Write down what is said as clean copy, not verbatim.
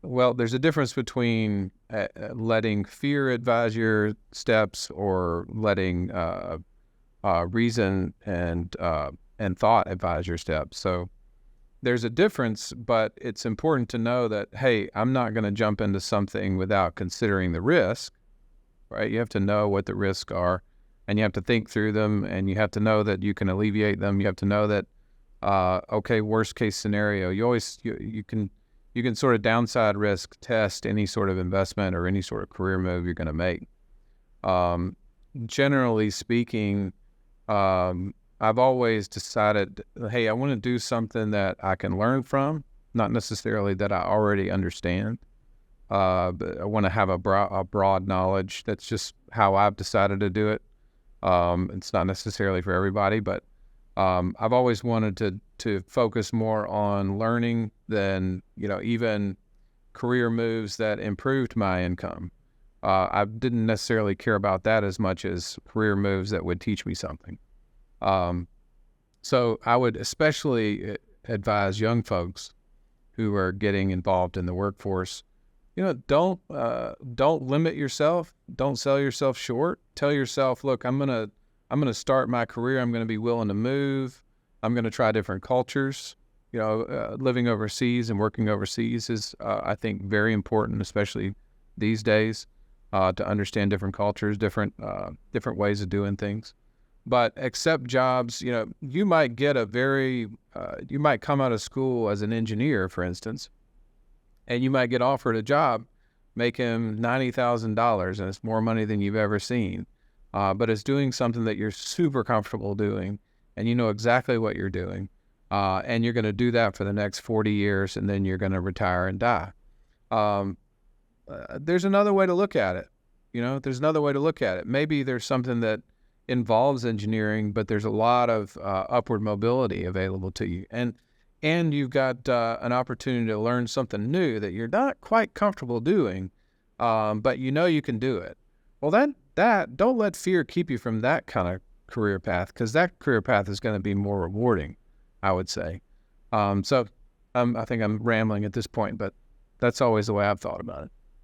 Well, there's a difference between letting fear advise your steps or letting reason and thought advise your steps. So there's a difference, but it's important to know that, hey, I'm not going to jump into something without considering the risk, right? You have to know what the risks are, and you have to think through them, and you have to know that you can alleviate them. You have to know that, okay, worst case scenario, you can sort of downside risk test any sort of investment or any sort of career move you're going to make. Generally speaking, I've always decided, hey, I want to do something that I can learn from, not necessarily that I already understand. But I want to have a broad knowledge. That's just how I've decided to do it. It's not necessarily for everybody, but I've always wanted to focus more on learning than, even career moves that improved my income. I didn't necessarily care about that as much as career moves that would teach me something. So I would especially advise young folks who are getting involved in the workforce, don't limit yourself. Don't sell yourself short. Tell yourself, look, I'm going to start my career. I'm going to be willing to move. I'm going to try different cultures. Living overseas and working overseas is, I think, very important, especially these days, to understand different cultures, different ways of doing things. But accept jobs. You might get you might come out of school as an engineer, for instance, and you might get offered a job making $90,000, and it's more money than you've ever seen. But it's doing something that you're super comfortable doing, and you know exactly what you're doing. And you're going to do that for the next 40 years, and then you're going to retire and die. There's another way to look at it. There's another way to look at it. Maybe there's something that involves engineering, but there's a lot of upward mobility available to you. And you've got an opportunity to learn something new that you're not quite comfortable doing, but you can do it. Well, that don't let fear keep you from that kind of career path, because that career path is going to be more rewarding, I would say. So I think I'm rambling at this point, but that's always the way I've thought about it.